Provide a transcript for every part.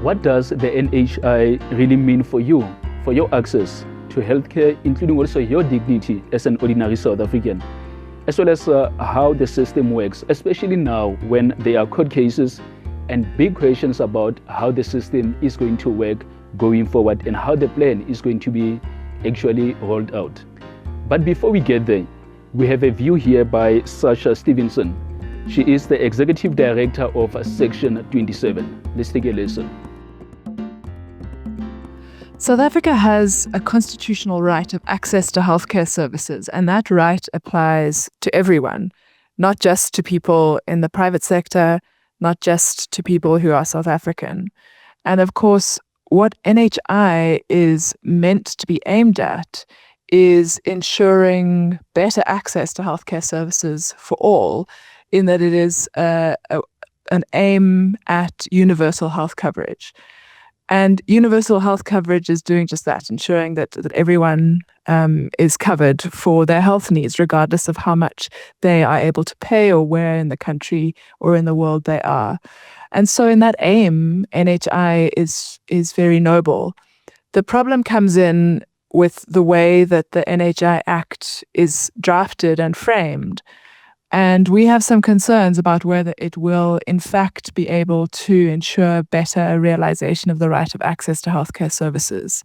What does the NHI really mean for you, for your access to healthcare, including also your dignity as an ordinary South African, as well as how the system works, especially now when there are court cases and big questions about how the system is going to work going forward and how the plan is going to be actually rolled out. But before we get there, we have a view here by Sasha Stevenson. She is the Executive Director of Secion27. Let's take a listen. South Africa has a constitutional right of access to healthcare services, and that right applies to everyone, not just to people in the private sector, not just to people who are South African. And of course, what NHI is meant to be aimed at is ensuring better access to healthcare services for all, in that it is an aim at universal health coverage. And universal health coverage is doing just that, ensuring that everyone is covered for their health needs, regardless of how much they are able to pay or where in the country or in the world they are. And so in that aim, NHI is very noble. The problem comes in with the way that the NHI Act is drafted and framed. And we have some concerns about whether it will, in fact, be able to ensure better realization of the right of access to healthcare services.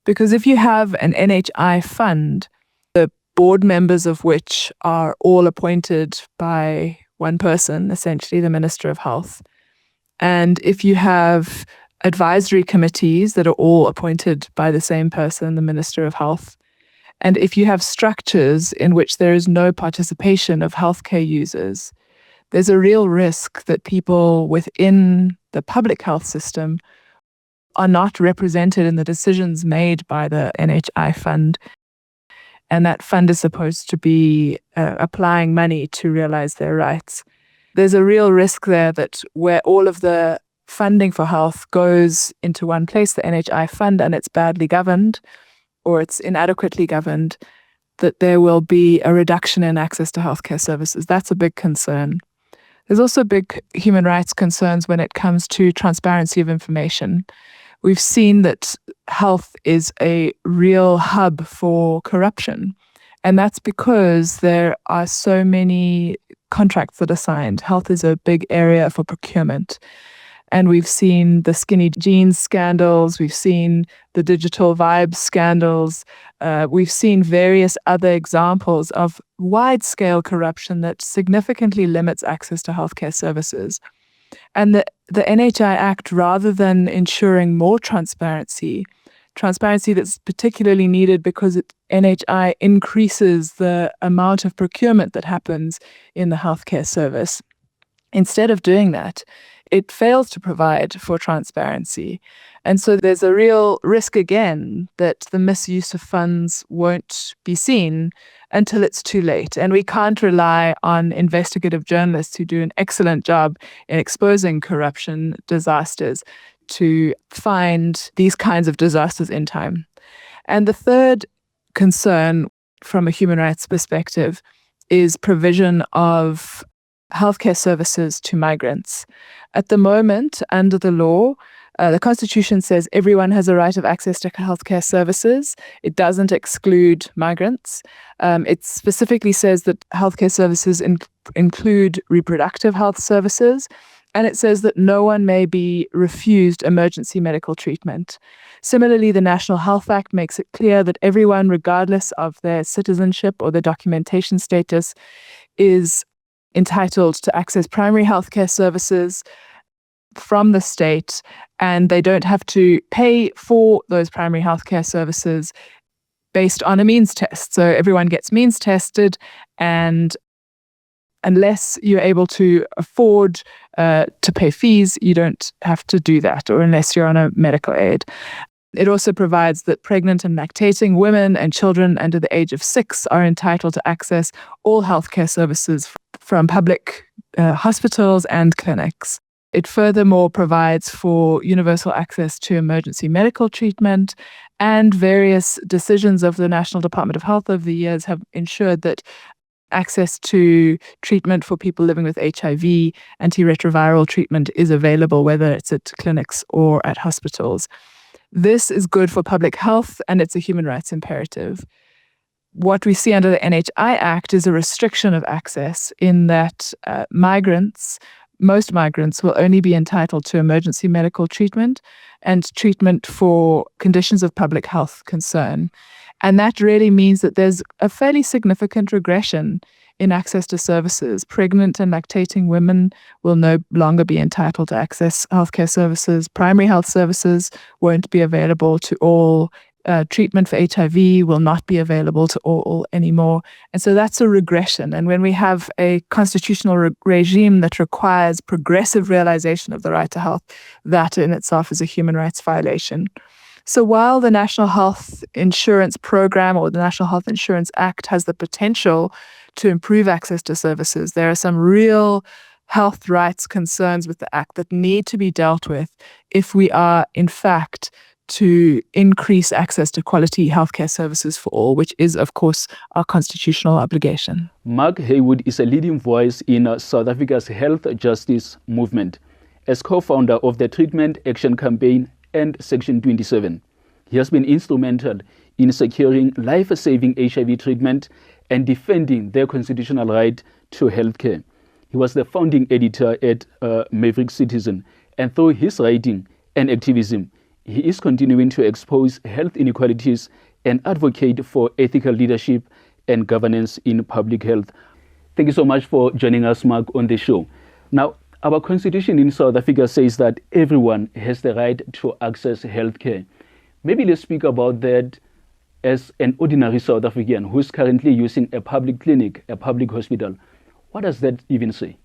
Because if you have an NHI fund, the board members of which are all appointed by one person, essentially the Minister of Health, and if you have advisory committees that are all appointed by the same person, the Minister of Health, and if you have structures in which there is no participation of healthcare users, there's a real risk that people within the public health system are not represented in the decisions made by the NHI fund. And that fund is supposed to be applying money to realize their rights. There's a real risk there that where all of the funding for health goes into one place, the NHI fund, and it's badly governed, or it's inadequately governed, that there will be a reduction in access to healthcare services. That's a big concern. There's also big human rights concerns when it comes to transparency of information. We've seen that health is a real hub for corruption, and that's because there are so many contracts that are signed. Health is a big area for procurement. And we've seen the skinny jeans scandals, we've seen the digital vibes scandals, we've seen various other examples of wide-scale corruption that significantly limits access to healthcare services. And the NHI Act, rather than ensuring more transparency that's particularly needed because NHI increases the amount of procurement that happens in the healthcare service, instead of doing that, it fails to provide for transparency. And so there's a real risk again that the misuse of funds won't be seen until it's too late. And we can't rely on investigative journalists who do an excellent job in exposing corruption disasters to find these kinds of disasters in time. And the third concern from a human rights perspective is provision of healthcare services to migrants. At the moment, under the law, the Constitution says everyone has a right of access to healthcare services. It doesn't exclude migrants. It specifically says that healthcare services include reproductive health services, and it says that no one may be refused emergency medical treatment. Similarly, the National Health Act makes it clear that everyone, regardless of their citizenship or their documentation status, is entitled to access primary healthcare services from the state, and they don't have to pay for those primary healthcare services based on a means test. So everyone gets means tested, and unless you're able to afford to pay fees, you don't have to do that, or unless you're on a medical aid. It also provides that pregnant and lactating women and children under the age of 6 are entitled to access all healthcare services from public hospitals and clinics. It furthermore provides for universal access to emergency medical treatment, and various decisions of the National Department of Health over the years have ensured that access to treatment for people living with HIV, antiretroviral treatment is available, whether it's at clinics or at hospitals. This is good for public health, and it's a human rights imperative. What we see under the NHI Act is a restriction of access in that most migrants will only be entitled to emergency medical treatment and treatment for conditions of public health concern. And that really means that there's a fairly significant regression in access to services. Pregnant and lactating women will no longer be entitled to access healthcare services. Primary health services won't be available to all. Treatment for HIV will not be available to all anymore. And so that's a regression. And when we have a constitutional regime that requires progressive realization of the right to health, that in itself is a human rights violation. So while the National Health Insurance Program or the National Health Insurance Act has the potential to improve access to services, there are some real health rights concerns with the Act that need to be dealt with if we are, in fact, to increase access to quality healthcare services for all, which is, of course, our constitutional obligation. Mark Heywood is a leading voice in South Africa's health justice movement. As co-founder of the Treatment Action Campaign and Section 27, he has been instrumental in securing life-saving HIV treatment and defending their constitutional right to healthcare. He was the founding editor at Maverick Citizen, and through his writing and activism, he is continuing to expose health inequalities and advocate for ethical leadership and governance in public health. Thank you so much for joining us, Mark, on the show. Now, our constitution in South Africa says that everyone has the right to access healthcare. Maybe let's speak about that as an ordinary South African who's currently using a public clinic, a public hospital. What does that even say?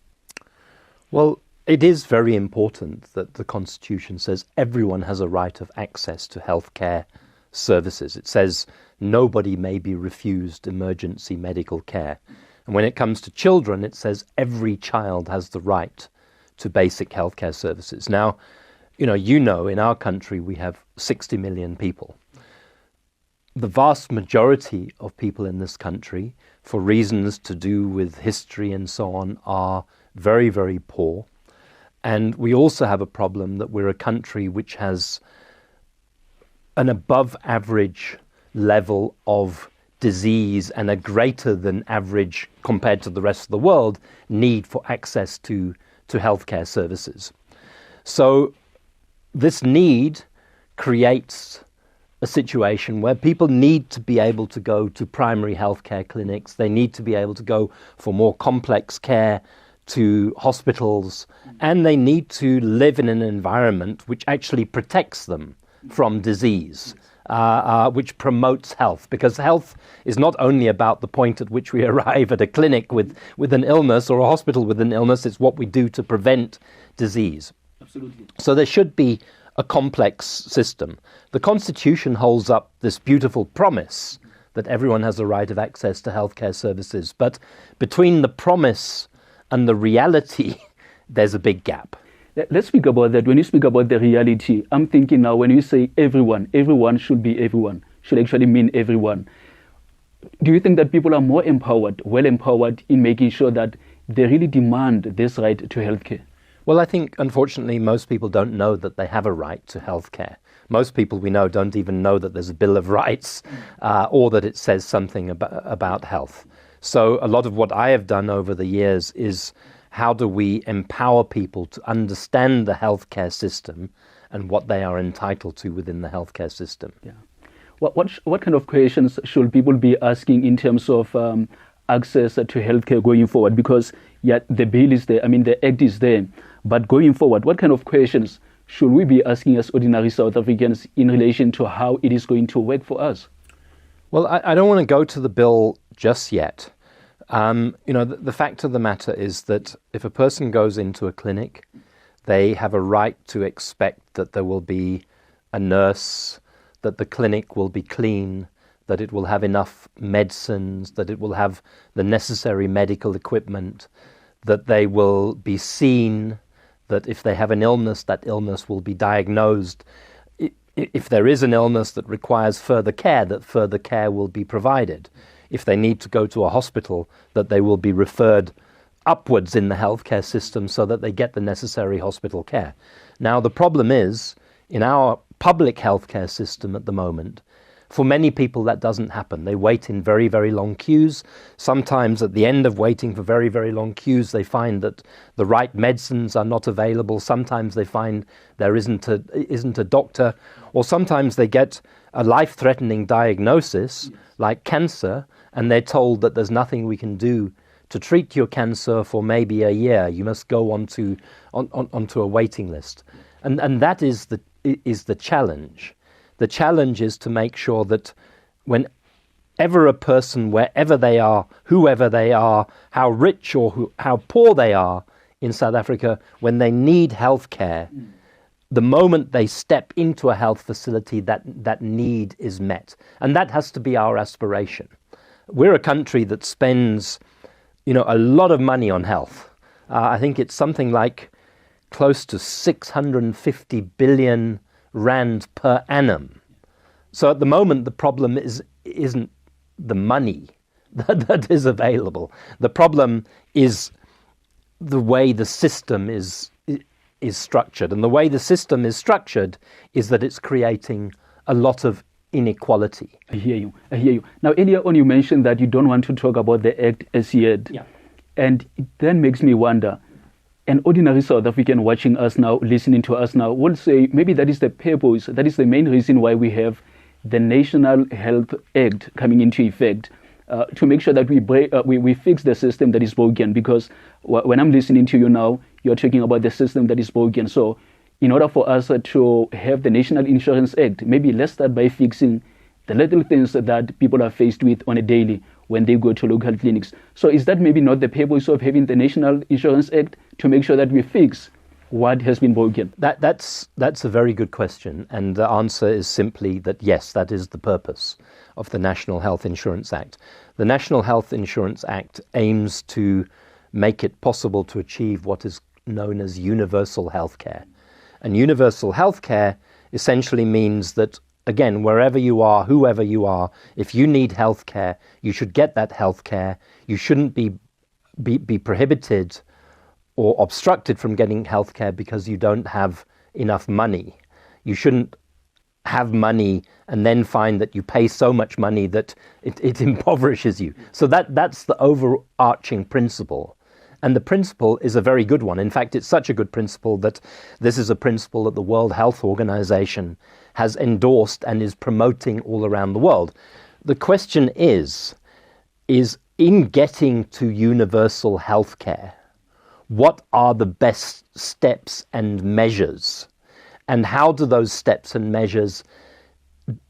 Well, it is very important that the Constitution says everyone has a right of access to healthcare services. It says nobody may be refused emergency medical care. And when it comes to children, it says every child has the right to basic healthcare services. Now, in our country, we have 60 million people. The vast majority of people in this country, for reasons to do with history and so on, are very, very poor. And we also have a problem that we're a country which has an above average level of disease and a greater than average, compared to the rest of the world, need for access to healthcare services. So this need creates a situation where people need to be able to go to primary healthcare clinics. They need to be able to go for more complex care to hospitals, and they need to live in an environment which actually protects them from disease, which promotes health. Because health is not only about the point at which we arrive at a clinic with an illness or a hospital with an illness, it's what we do to prevent disease. Absolutely. So there should be a complex system. The Constitution holds up this beautiful promise that everyone has a right of access to healthcare services, but between the promise and the reality, there's a big gap. Let's speak about that. When you speak about the reality, I'm thinking now when you say everyone should be everyone, should actually mean everyone. Do you think that people are more empowered, well empowered in making sure that they really demand this right to healthcare? Well, I think, unfortunately, most people don't know that they have a right to healthcare. Most people we know don't even know that there's a Bill of Rights or that it says something about health. So a lot of what I have done over the years is how do we empower people to understand the healthcare system and what they are entitled to within the healthcare system. Yeah. What kind of questions should people be asking in terms of access to healthcare going forward? Because the bill is there, the act is there, but going forward, what kind of questions should we be asking as ordinary South Africans in relation to how it is going to work for us? Well, I don't want to go to the bill just yet. The fact of the matter is that if a person goes into a clinic, they have a right to expect that there will be a nurse, that the clinic will be clean, that it will have enough medicines, that it will have the necessary medical equipment, that they will be seen, that if they have an illness, that illness will be diagnosed. If there is an illness that requires further care, that further care will be provided. if they need to go to a hospital, that they will be referred upwards in the healthcare system so that they get the necessary hospital care. Now, the problem is, in our public healthcare system at the moment, for many people that doesn't happen. They wait in very, very long queues. Sometimes at the end of waiting for very, very long queues, they find that the right medicines are not available. Sometimes they find there isn't a doctor, or sometimes they get a life-threatening diagnosis like cancer, and they're told that there's nothing we can do to treat your cancer for maybe a year. You must go onto a waiting list, and that is the challenge. The challenge is to make sure that whenever a person, wherever they are, whoever they are, how rich or how poor they are in South Africa, when they need health care, the moment they step into a health facility, that need is met. And that has to be our aspiration. We're a country that spends, a lot of money on health. I think it's something like close to 650 billion rand per annum. So at the moment, the problem isn't the money that is available. The problem is the way the system is structured. And the way the system is structured is that it's creating a lot of inequality. I hear you. Now, earlier on, you mentioned that you don't want to talk about the Act as yet. Yeah. And it then makes me wonder, an ordinary South African watching us now, listening to us now, will say maybe that is the purpose, that is the main reason why we have the National Health Act coming into effect, to make sure that we fix the system that is broken. Because when I'm listening to you now, you're talking about the system that is broken. So in order for us to have the National Insurance Act, maybe let's start by fixing the little things that people are faced with on a daily when they go to local clinics. So is that maybe not the purpose of having the National Insurance Act, to make sure that we fix what has been broken? That's a very good question. And the answer is simply that yes, that is the purpose of the National Health Insurance Act. The National Health Insurance Act aims to make it possible to achieve what is known as universal healthcare. And universal healthcare essentially means that, again, wherever you are, whoever you are, if you need healthcare, you should get that healthcare. You shouldn't be prohibited or obstructed from getting healthcare because you don't have enough money. You shouldn't have money and then find that you pay so much money that it impoverishes you. So that's the overarching principle. And the principle is a very good one. In fact, it's such a good principle that this is a principle that the World Health Organization has endorsed and is promoting all around the world. The question is in getting to universal healthcare, what are the best steps and measures? And how do those steps and measures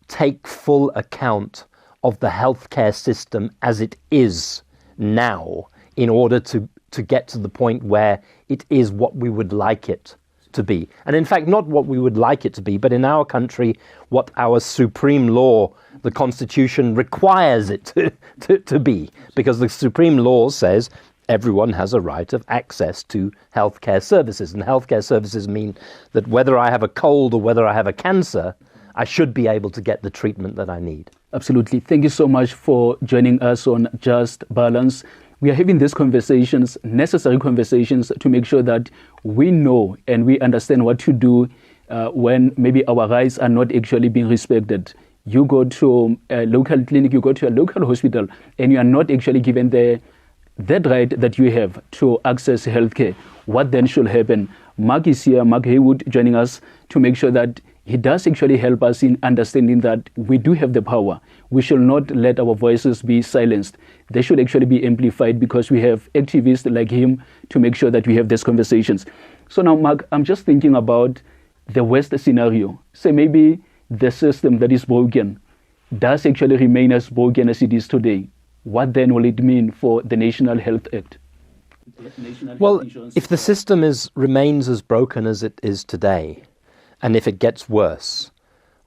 take full account of the healthcare system as it is now, in order to get to the point where it is what we would like it to be? And in fact, not what we would like it to be, but in our country, what our supreme law, the Constitution, requires it to be. Because the supreme law says everyone has a right of access to healthcare services. And healthcare services mean that whether I have a cold or whether I have a cancer, I should be able to get the treatment that I need. Absolutely. Thank you so much for joining us on Just Balance. We are having these conversations, necessary conversations, to make sure that we know and we understand what to do when maybe our rights are not actually being respected. You go to a local clinic, you go to a local hospital, and you are not actually given that right that you have to access healthcare. What then should happen? Mark is here, Mark Heywood, joining us to make sure that he does actually help us in understanding that we do have the power. We should not let our voices be silenced. They should actually be amplified, because we have activists like him to make sure that we have these conversations. So now, Mark, I'm just thinking about the worst scenario. Say maybe the system that is broken does actually remain as broken as it is today. What then will it mean for the National Health Act? Well, if the system remains as broken as it is today, and if it gets worse,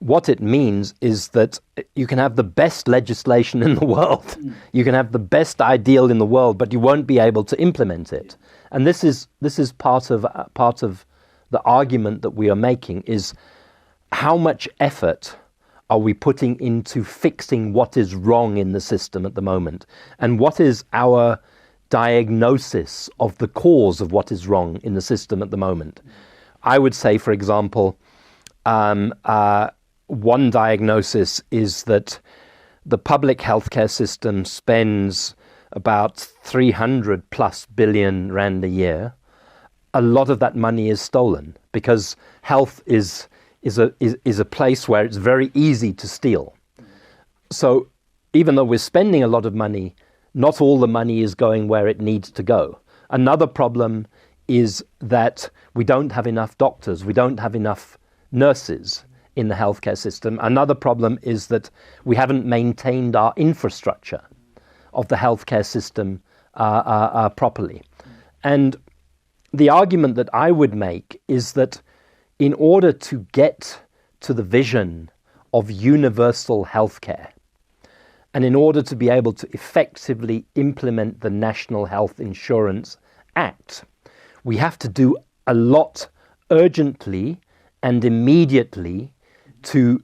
what it means is that you can have the best legislation in the world. You can have the best ideal in the world, but you won't be able to implement it. And this is part of the argument that we are making, is how much effort are we putting into fixing what is wrong in the system at the moment? And what is our diagnosis of the cause of what is wrong in the system at the moment? I would say, for example, one diagnosis is that the public healthcare system spends about 300 plus billion rand a year. A lot of that money is stolen because health is a place where it's very easy to steal. So even though we're spending a lot of money, not all the money is going where it needs to go. Another problem is that we don't have enough doctors, we don't have enough nurses in the healthcare system. Another problem is that we haven't maintained our infrastructure of the healthcare system properly. And the argument that I would make is that in order to get to the vision of universal healthcare, and in order to be able to effectively implement the National Health Insurance Act, we have to do a lot urgently and immediately to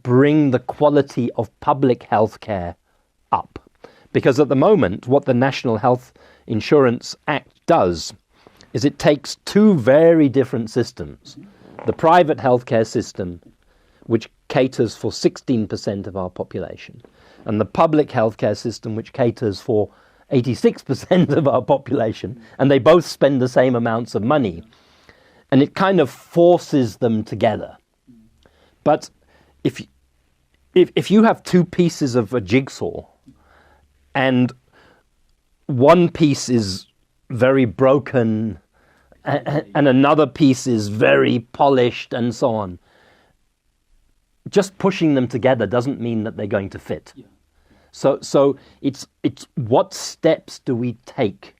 bring the quality of public healthcare up. Because at the moment, what the National Health Insurance Act does is it takes two very different systems. The private healthcare system, which caters for 16% of our population, and the public healthcare system, which caters for 86% of our population, and they both spend the same amounts of money. And it kind of forces them together. But if you have two pieces of a jigsaw, and one piece is very broken, and another piece is very polished and so on, just pushing them together doesn't mean that they're going to fit. Yeah. So it's what steps do we take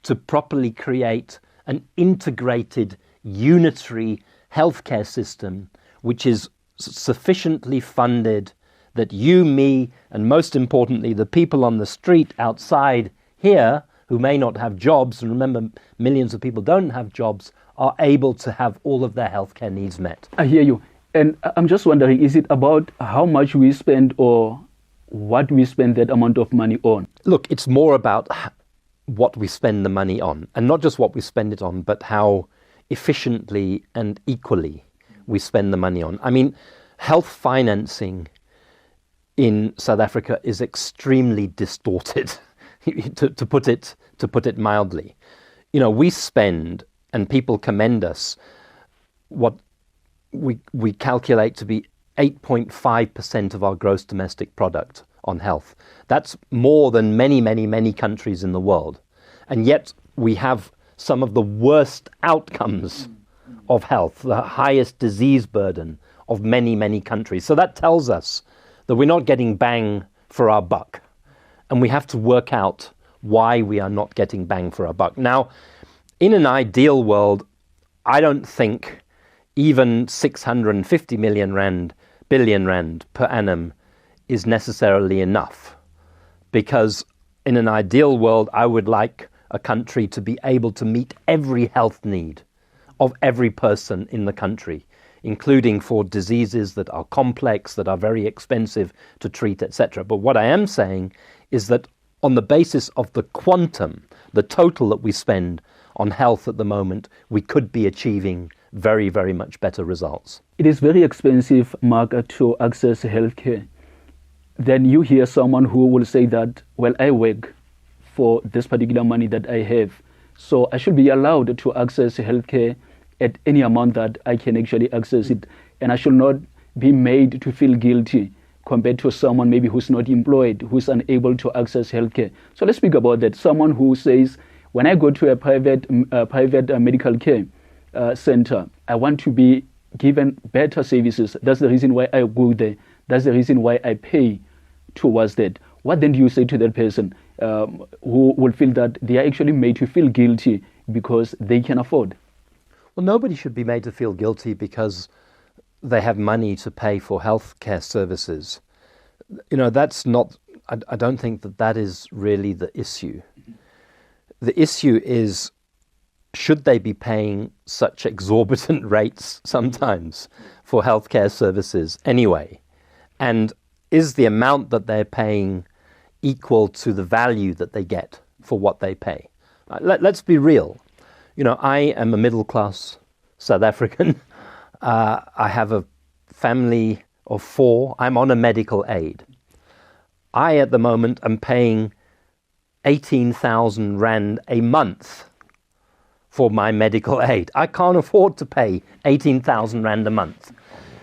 to properly create an integrated, unitary healthcare system which is sufficiently funded that you, me, and most importantly, the people on the street outside here who may not have jobs, and remember, millions of people don't have jobs, are able to have all of their healthcare needs met. I hear you. And I'm just wondering, is it about how much we spend or what we spend that amount of money on? Look, it's more about what we spend the money on, and not just what we spend it on, but how efficiently and equally we spend the money on. I mean, health financing in South Africa is extremely distorted, to put it mildly. You know, we spend, and people commend us, what we calculate to be 8.5% of our gross domestic product on health. That's more than many countries in the world. And yet we have some of the worst outcomes of health, the highest disease burden of many countries. So that tells us that we're not getting bang for our buck. And we have to work out why we are not getting bang for our buck. Now, in an ideal world, I don't think even 650 billion rand per annum is necessarily enough. Because in an ideal world, I would like a country to be able to meet every health need of every person in the country, including for diseases that are complex, that are very expensive to treat, etc. But what I am saying is that on the basis of the quantum, the total that we spend on health at the moment, we could be achieving very much better results. It is very expensive, Mark, to access healthcare. Then you hear someone who will say that, well, I work for this particular money that I have, so I should be allowed to access healthcare at any amount that I can actually access it, and I should not be made to feel guilty compared to someone maybe who's not employed, who's unable to access healthcare. So let's speak about that. Someone who says, when I go to a private medical care center, I want to be given better services. That's the reason why I go there. That's the reason why I pay towards that. What then do you say to that person who will feel that they are actually made to feel guilty because they can afford? Well, nobody should be made to feel guilty because they have money to pay for healthcare services. You know, that's not, I don't think that is really the issue. The issue is, should they be paying such exorbitant rates sometimes for healthcare services anyway? And is the amount that they're paying equal to the value that they get for what they pay? Let's be real. I am a middle-class South African. I have a family of 4. I'm on a medical aid. I, at the moment, am paying 18,000 Rand a month for my medical aid. I can't afford to pay 18,000 Rand a month.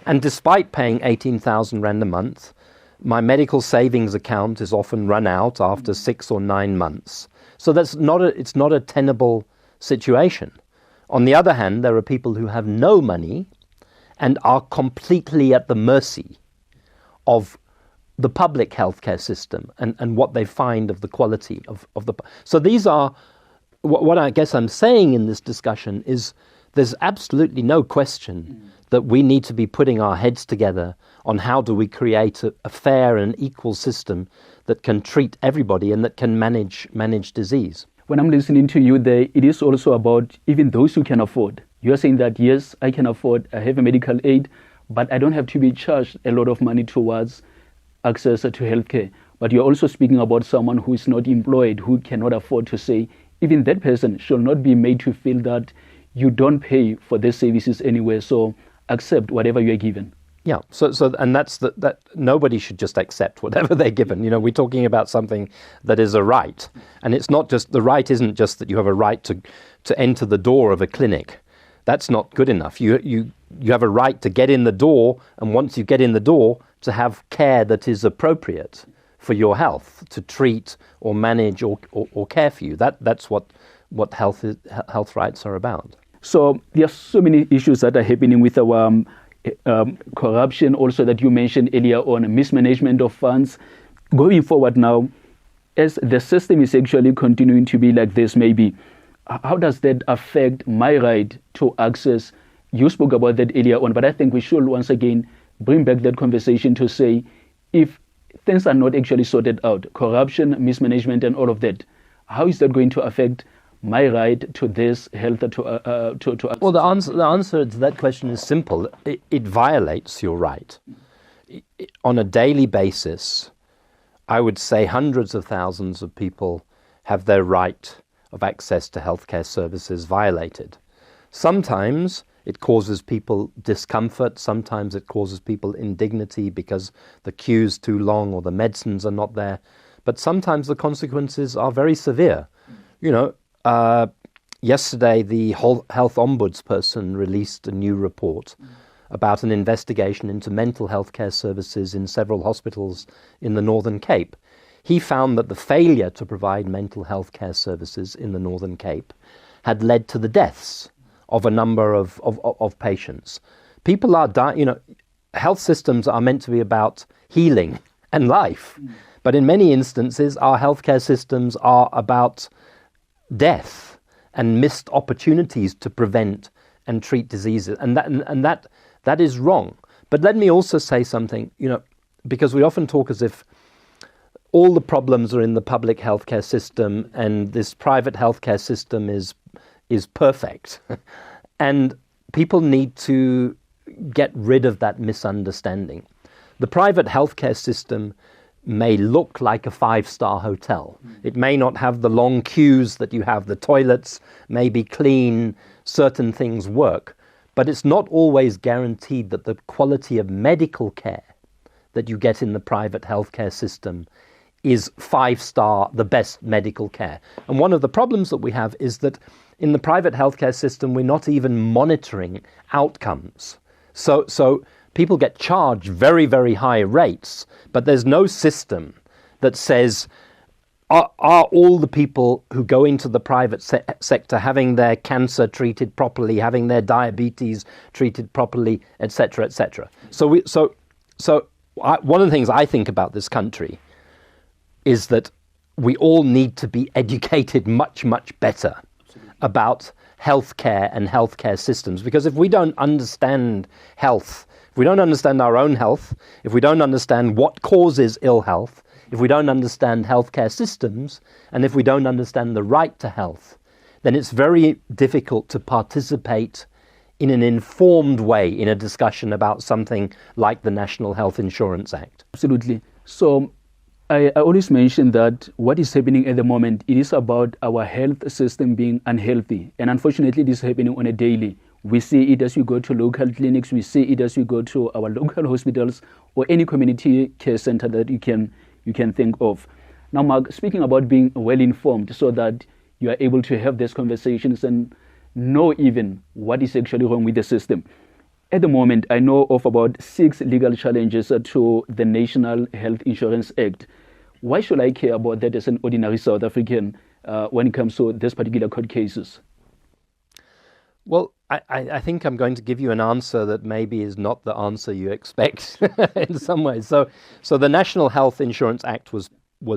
And despite paying 18,000 Rand a month, my medical savings account is often run out after 6 or 9 months. So it's not a tenable situation. On the other hand, there are people who have no money and are completely at the mercy of the public healthcare system and what they find of the quality of the... So these are, what I guess I'm saying in this discussion is there's absolutely no question that we need to be putting our heads together on how do we create a fair and equal system that can treat everybody and that can manage disease. When I'm listening to you there, it is also about even those who can afford. You're saying that, yes, I can afford, I have a medical aid, but I don't have to be charged a lot of money towards access to healthcare. But you're also speaking about someone who is not employed, who cannot afford to say, even that person should not be made to feel that you don't pay for their services anywhere, so accept whatever you are given. Yeah, and that's that nobody should just accept whatever they're given. We're talking about something that is a right. And it's not just, the right isn't just that you have a right to enter the door of a clinic. That's not good enough. You have a right to get in the door, and once you get in the door, to have care that is appropriate for your health, to treat or manage or care for you. That's what health rights are about. So there are so many issues that are happening with our corruption also that you mentioned earlier on, mismanagement of funds. Going forward now, as the system is actually continuing to be like this, maybe, how does that affect my right to access? You spoke about that earlier on, but I think we should once again bring back that conversation to say, if things are not actually sorted out, corruption, mismanagement, and all of that, how is that going to affect my right to this health to access? Well, the answer to that question is simple. It violates your right. On a daily basis, I would say hundreds of thousands of people have their right of access to healthcare services violated. Sometimes it causes people discomfort. Sometimes it causes people indignity because the queue's too long or the medicines are not there. But sometimes the consequences are very severe. Yesterday, the health ombudsperson released a new report about an investigation into mental health care services in several hospitals in the Northern Cape. He found that the failure to provide mental health care services in the Northern Cape had led to the deaths of a number of patients. People are dying. Health systems are meant to be about healing and life. But in many instances, our healthcare systems are about death and missed opportunities to prevent and treat diseases, and that is wrong. But let me also say something, because we often talk as if all the problems are in the public healthcare system and this private healthcare system is perfect, and people need to get rid of that misunderstanding. The private healthcare system may look like a 5-star hotel. It may not have the long queues that you have. The toilets may be clean, certain things work, but it's not always guaranteed that the quality of medical care that you get in the private healthcare system is 5-star, the best medical care. And one of the problems that we have is that in the private healthcare system, we're not even monitoring outcomes. So people get charged very, very high rates, but there's no system that says, are all the people who go into the private sector having their cancer treated properly, having their diabetes treated properly, etc., etc. One of the things I think about this country is that we all need to be educated much, much better about healthcare and healthcare systems, because if we don't understand health, if we don't understand our own health, if we don't understand what causes ill health, if we don't understand healthcare systems, and if we don't understand the right to health, then it's very difficult to participate in an informed way in a discussion about something like the National Health Insurance Act? Absolutely. So I always mention that what is happening at the moment, it is about our health system being unhealthy. And unfortunately, it is happening on a daily. We see it as we go to local clinics. We see it as we go to our local hospitals or any community care center that you can think of. Now, Mark, speaking about being well informed so that you are able to have these conversations and know even what is actually wrong with the system. At the moment, I know of about 6 legal challenges to the National Health Insurance Act. Why should I care about that as an ordinary South African when it comes to this particular court cases? Well, I think I'm going to give you an answer that maybe is not the answer you expect in some ways. So the National Health Insurance Act was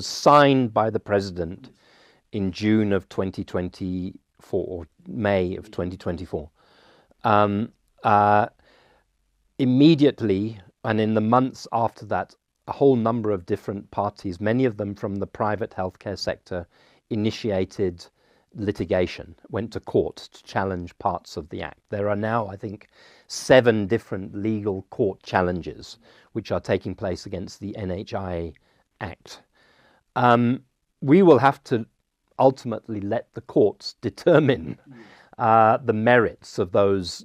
signed by the President in June of 2024, or May of 2024. Immediately, and in the months after that, a whole number of different parties, many of them from the private healthcare sector, initiated litigation, went to court to challenge parts of the act. There are now, I think, 7 different legal court challenges which are taking place against the NHI Act. We will have to ultimately let the courts determine the merits of those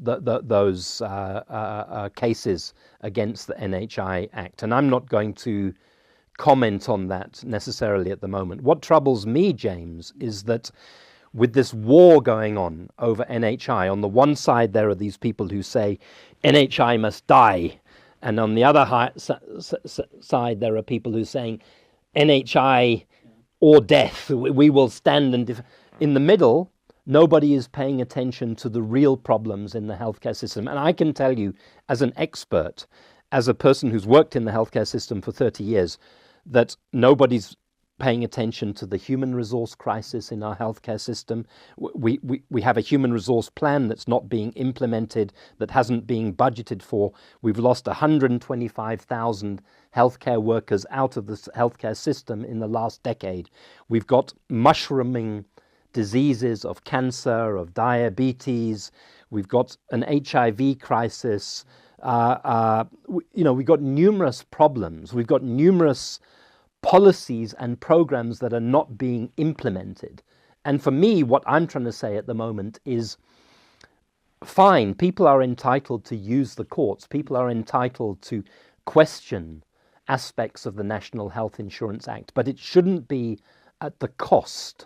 cases against the NHI Act. And I'm not going to comment on that necessarily at the moment. What troubles me, James, is that with this war going on over NHI, on the one side there are these people who say NHI must die, and on the other side there are people who are saying NHI or death, we will stand and in the middle, nobody is paying attention to the real problems in the healthcare system. And I can tell you, as an expert, as a person who's worked in the healthcare system for 30 years, that nobody's paying attention to the human resource crisis in our healthcare system. We have a human resource plan that's not being implemented, that hasn't been budgeted for. We've lost 125,000 healthcare workers out of the healthcare system in the last decade. We've got mushrooming diseases of cancer, of diabetes. We've got an HIV crisis. We've got numerous problems. We've got numerous policies and programs that are not being implemented. And for me, what I'm trying to say at the moment is, fine, people are entitled to use the courts. People are entitled to question aspects of the National Health Insurance Act, but it shouldn't be at the cost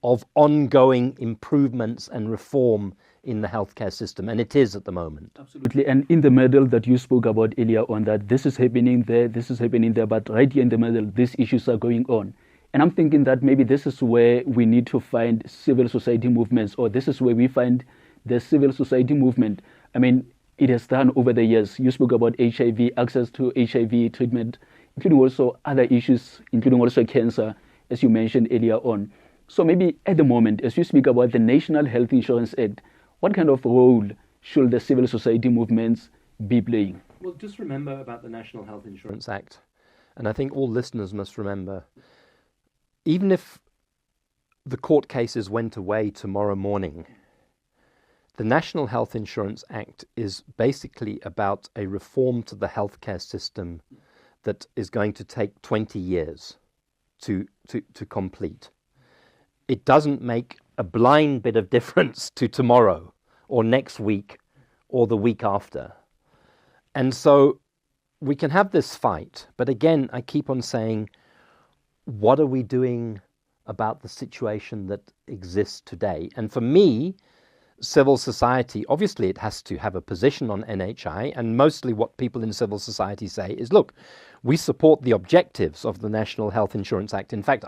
of ongoing improvements and reform in the healthcare system, and it is at the moment. Absolutely, and in the middle that you spoke about earlier on, that this is happening there, this is happening there, but right here in the middle, these issues are going on. And I'm thinking that maybe this is where we need to find civil society movements, or this is where we find the civil society movement. I mean, it has done over the years. You spoke about HIV, access to HIV treatment, including also other issues, including also cancer, as you mentioned earlier on. So maybe at the moment, as you speak about the National Health Insurance Act, what kind of role should the civil society movements be playing? Well, just remember about the National Health Insurance Act, and I think all listeners must remember, even if the court cases went away tomorrow morning, the National Health Insurance Act is basically about a reform to the healthcare system that is going to take 20 years to complete. It doesn't make a blind bit of difference to tomorrow or next week or the week after. And so we can have this fight, but again, I keep on saying, what are we doing about the situation that exists today? And for me, civil society, obviously it has to have a position on NHI, and mostly what people in civil society say is, look, we support the objectives of the National Health Insurance Act. In fact,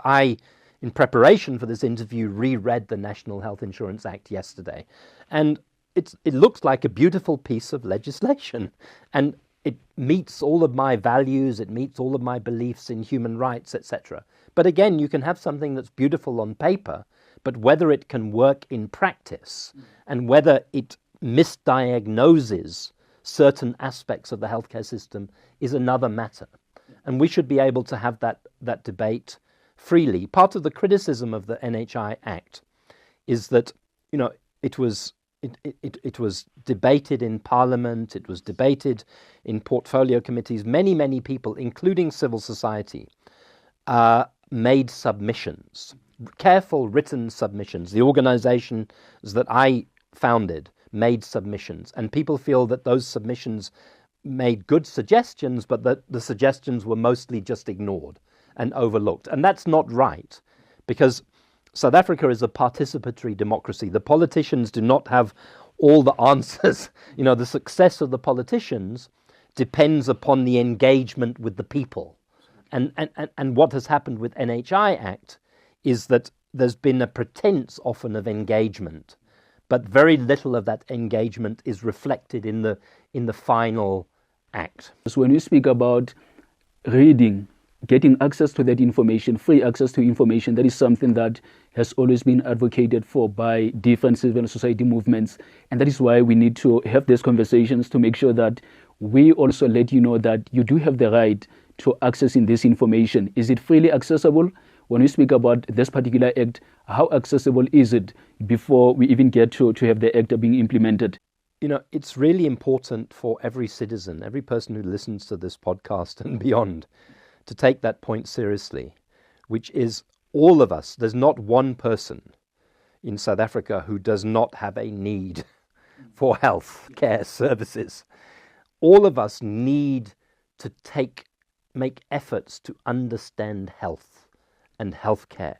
in preparation for this interview, reread the National Health Insurance Act yesterday. And it looks like a beautiful piece of legislation. And it meets all of my values, it meets all of my beliefs in human rights, etc. But again, you can have something that's beautiful on paper, but whether it can work in practice and whether it misdiagnoses certain aspects of the healthcare system is another matter. And we should be able to have that debate freely. Part of the criticism of the NHI Act is that, it was it was debated in Parliament, it was debated in portfolio committees. Many people, including civil society, made submissions, careful written submissions. The organizations that I founded made submissions, and people feel that those submissions made good suggestions, but that the suggestions were mostly just ignored and overlooked. And that's not right, because South Africa is a participatory democracy. The politicians do not have all the answers. The success of the politicians depends upon the engagement with the people. And what has happened with NHI Act is that there's been a pretense often of engagement, but very little of that engagement is reflected in the final act. So when you speak about reading, getting access to that information, free access to information, that is something that has always been advocated for by different civil society movements. And that is why we need to have these conversations to make sure that we also let you know that you do have the right to accessing this information. Is it freely accessible? When we speak about this particular act, how accessible is it before we even get to have the act being implemented? It's really important for every citizen, every person who listens to this podcast and beyond, to take that point seriously, which is all of us. There's not one person in South Africa who does not have a need for health care services. All of us need to make efforts to understand health and healthcare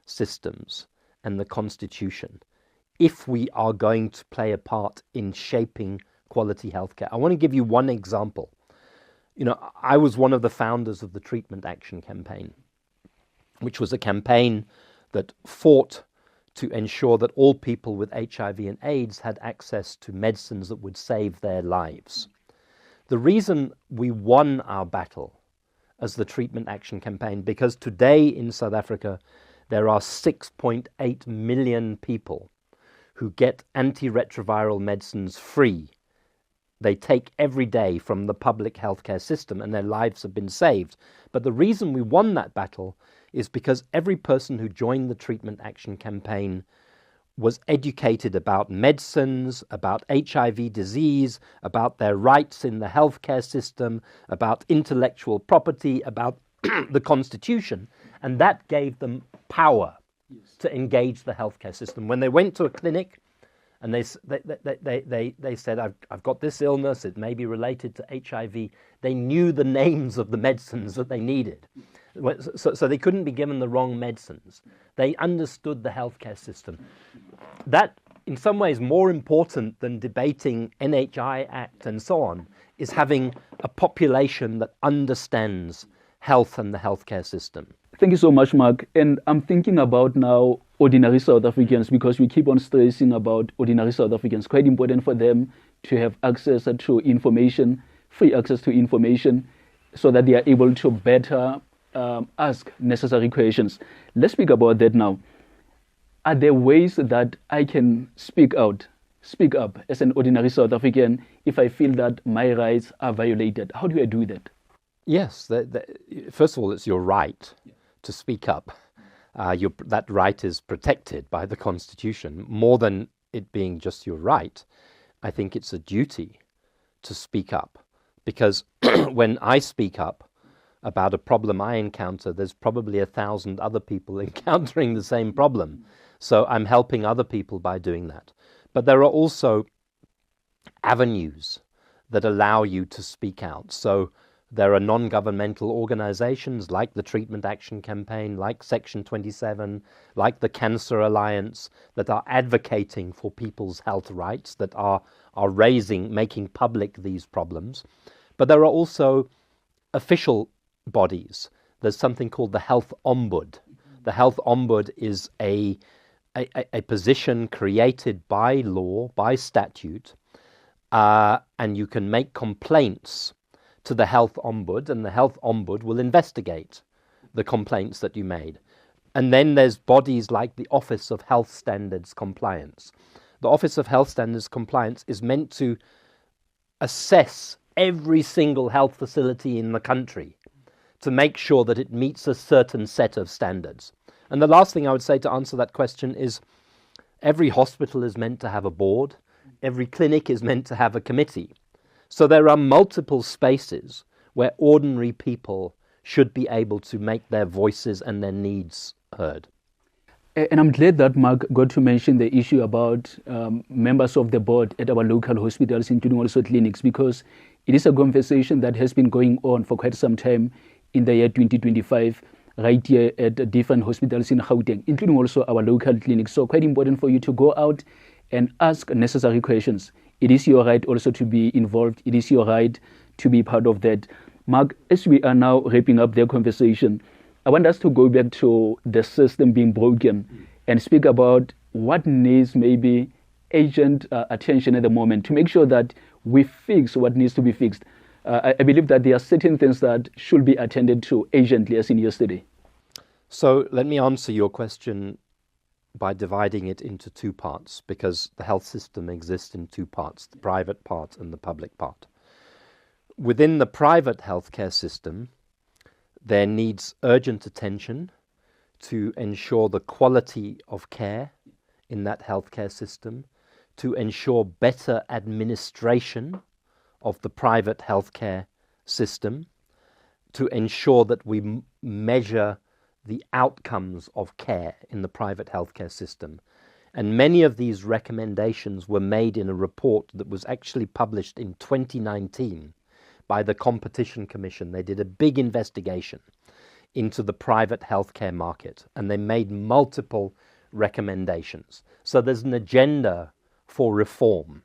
systems and the Constitution if we are going to play a part in shaping quality healthcare. I want to give you one example. I was one of the founders of the Treatment Action Campaign, which was a campaign that fought to ensure that all people with HIV and AIDS had access to medicines that would save their lives. The reason we won our battle as the Treatment Action Campaign, because today in South Africa, there are 6.8 million people who get antiretroviral medicines free. They take every day from the public healthcare system, and their lives have been saved. But the reason we won that battle is because every person who joined the Treatment Action Campaign was educated about medicines, about HIV disease, about their rights in the healthcare system, about intellectual property, about the Constitution, and that gave them power to engage the healthcare system. When they went to a clinic and they said, I've got this illness, it may be related to HIV, they knew the names of the medicines that they needed. So they couldn't be given the wrong medicines. They understood the healthcare system. That, in some ways, more important than debating NHI Act and so on, is having a population that understands health and the healthcare system. Thank you so much, Mark. And I'm thinking about now ordinary South Africans, because we keep on stressing about ordinary South Africans. Quite important for them to have access to information, free access to information, so that they are able to better ask necessary questions. Let's speak about that now. Are there ways that I can speak up as an ordinary South African if I feel that my rights are violated? How do I do that? Yes, first of all, it's your right to speak up. That right is protected by the Constitution. More than it being just your right, I think it's a duty to speak up. Because when I speak up about a problem I encounter, there's probably 1,000 other people encountering the same problem. So I'm helping other people by doing that. But there are also avenues that allow you to speak out. So there are non-governmental organizations like the Treatment Action Campaign, like Secion27, like the Cancer Alliance, that are advocating for people's health rights, that are making public these problems. But there are also official bodies. There's something called the Health Ombud. The Health Ombud is a position created by law, by statute, and you can make complaints to the Health Ombud, and the Health Ombud will investigate the complaints that you made. And then there's bodies like the Office of Health Standards Compliance. The Office of Health Standards Compliance is meant to assess every single health facility in the country to make sure that it meets a certain set of standards. And the last thing I would say to answer that question is every hospital is meant to have a board. every clinic is meant to have a committee. So there are multiple spaces where ordinary people should be able to make their voices and their needs heard. And I'm glad that Mark got to mention the issue about members of the board at our local hospitals, including also clinics, because it is a conversation that has been going on for quite some time in the year 2025, right here at different hospitals in Gauteng, including also our local clinics. So quite important for you to go out and ask necessary questions. It is your right also to be involved. It is your right to be part of that. Mark, as we are now wrapping up the conversation, I want us to go back to the system being broken and speak about what needs maybe urgent attention at the moment to make sure that we fix what needs to be fixed. I believe that there are certain things that should be attended to urgently, as in yesterday. So let me answer your question by dividing it into two parts, because the health system exists in two parts, the private part and the public part. Within the private healthcare system, there needs urgent attention to ensure the quality of care in that healthcare system, to ensure better administration of the private healthcare system, to ensure that we measure the outcomes of care in the private healthcare system. And many of these recommendations were made in a report that was actually published in 2019 by the Competition Commission. They did a big investigation into the private healthcare market, and they made multiple recommendations. So there's an agenda for reform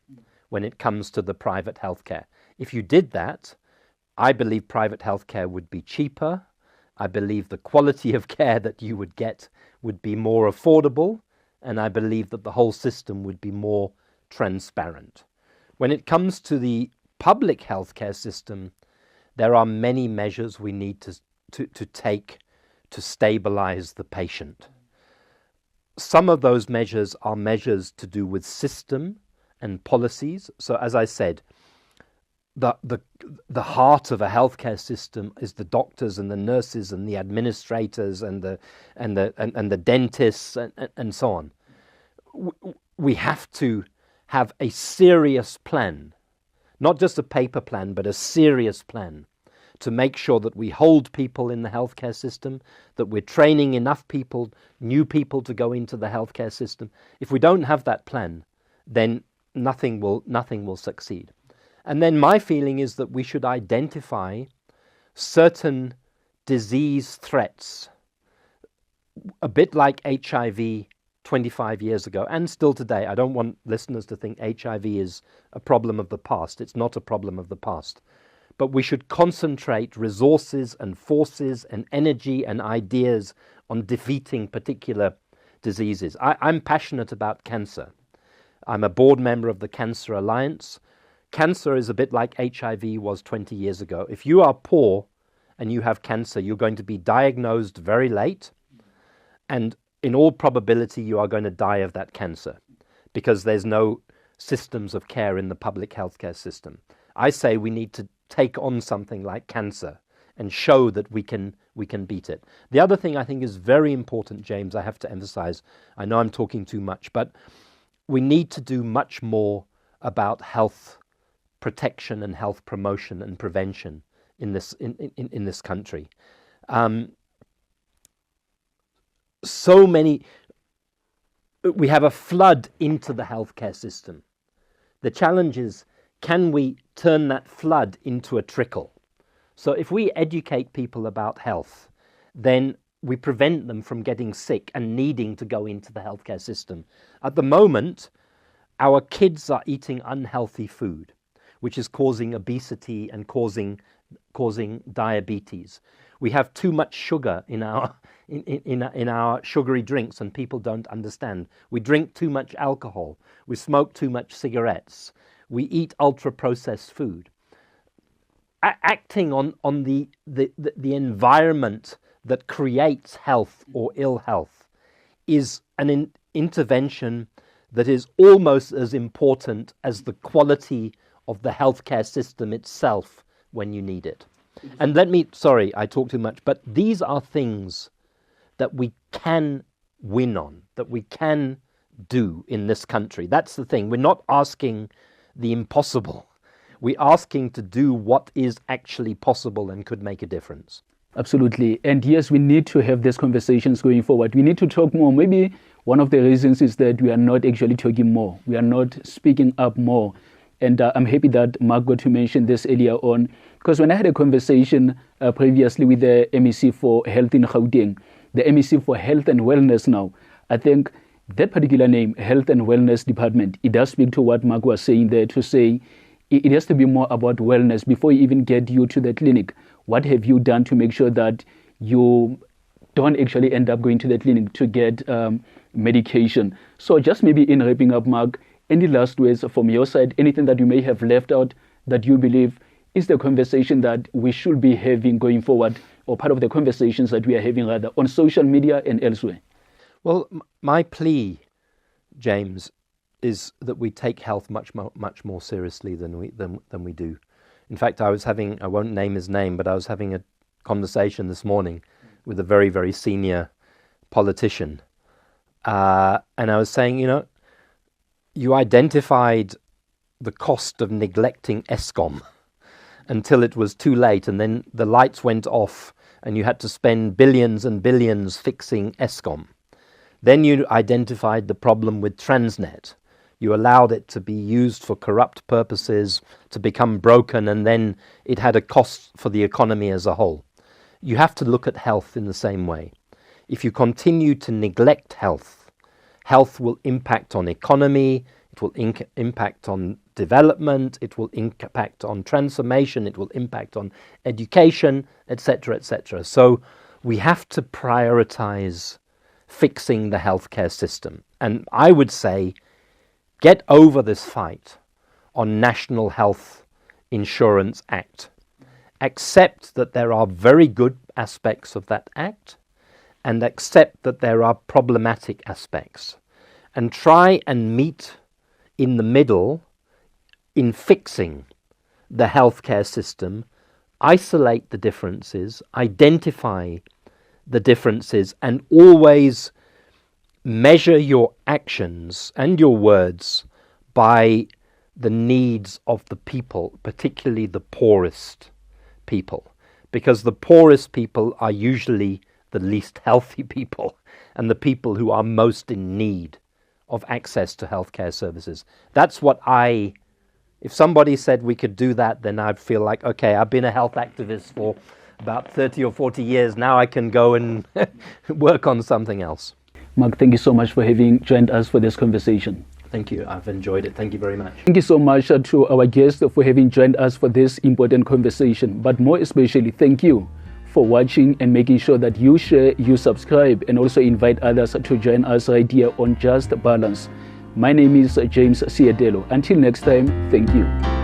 when it comes to the private healthcare. If you did that, I believe private healthcare would be cheaper. I believe the quality of care that you would get would be more affordable, and I believe that the whole system would be more transparent. When it comes to the public healthcare system, there are many measures we need to take to stabilize the patient. Some of those measures are measures to do with system and policies. So as I said, the heart of a healthcare system is the doctors and the nurses and the administrators and the dentists and so on. We have to have a serious plan, not just a paper plan, but a serious plan to make sure that we hold people in the healthcare system, that we're training enough people, new people to go into the healthcare system. If we don't have that plan, then nothing will succeed. And then my feeling is that we should identify certain disease threats, a bit like HIV 25 years ago, and still today. I don't want listeners to think HIV is a problem of the past. It's not a problem of the past. But we should concentrate resources and forces and energy and ideas on defeating particular diseases. I'm passionate about cancer. I'm a board member of the Cancer Alliance. Cancer is a bit like HIV was 20 years ago. If you are poor and you have cancer, you're going to be diagnosed very late, and in all probability you are going to die of that cancer because there's no systems of care in the public healthcare system. I say we need to take on something like cancer and show that we can beat it. The other thing I think is very important, James, I have to emphasize, I know I'm talking too much, but we need to do much more about health protection and health promotion and prevention in this country. We have a flood into the healthcare system. The challenge is, can we turn that flood into a trickle? So if we educate people about health, then we prevent them from getting sick and needing to go into the healthcare system. At the moment, our kids are eating unhealthy food, which is causing obesity and causing diabetes. We have too much sugar in our sugary drinks, and people don't understand. We drink too much alcohol. We smoke too much cigarettes. We eat ultra-processed food. Acting on the environment that creates health or ill health is an intervention that is almost as important as the quality of the healthcare system itself when you need it. And sorry, I talk too much, but these are things that we can win on, that we can do in this country. That's the thing. We're not asking the impossible. We're asking to do what is actually possible and could make a difference. Absolutely. And yes, we need to have these conversations going forward. We need to talk more. Maybe one of the reasons is that we are not actually talking more. We are not speaking up more. And I'm happy that Mark got to mention this earlier on, because when I had a conversation previously with the MEC for Health in Gauteng, the MEC for Health and Wellness now, I think that particular name, Health and Wellness Department, it does speak to what Mark was saying there, to say it has to be more about wellness before you even get you to the clinic. What have you done to make sure that you don't actually end up going to the clinic to get medication? So just maybe in wrapping up, Mark, any last words from your side, anything that you may have left out that you believe is the conversation that we should be having going forward, or part of the conversations that we are having rather on social media and elsewhere? Well, my plea, James, is that we take health much more seriously than we do. In fact, I won't name his name, but I was having a conversation this morning with a very, very senior politician. And I was saying, you identified the cost of neglecting ESCOM until it was too late, and then the lights went off and you had to spend billions and billions fixing ESCOM. Then you identified the problem with Transnet. You allowed it to be used for corrupt purposes, to become broken, and then it had a cost for the economy as a whole. You have to look at health in the same way. If you continue to neglect health, health will impact on economy, it will impact on development, it will impact on transformation, it will impact on education, etc., etc. So we have to prioritize fixing the healthcare system. And I would say, get over this fight on National Health Insurance Act. Accept that there are very good aspects of that act and accept that there are problematic aspects. And try and meet in the middle in fixing the healthcare system, isolate the differences, identify the differences, and always measure your actions and your words by the needs of the people, particularly the poorest people, because the poorest people are usually the least healthy people and the people who are most in need of access to healthcare services. That's what if somebody said we could do that, then I'd feel like, okay, I've been a health activist for about 30 or 40 years. Now I can go and work on something else. Mark, thank you so much for having joined us for this conversation. Thank you. I've enjoyed it. Thank you very much. Thank you so much to our guests for having joined us for this important conversation. But more especially, thank you for watching and making sure that you share, you subscribe, and also invite others to join us right here on Just Balance. My name is James Seetelo. Until next time, thank you.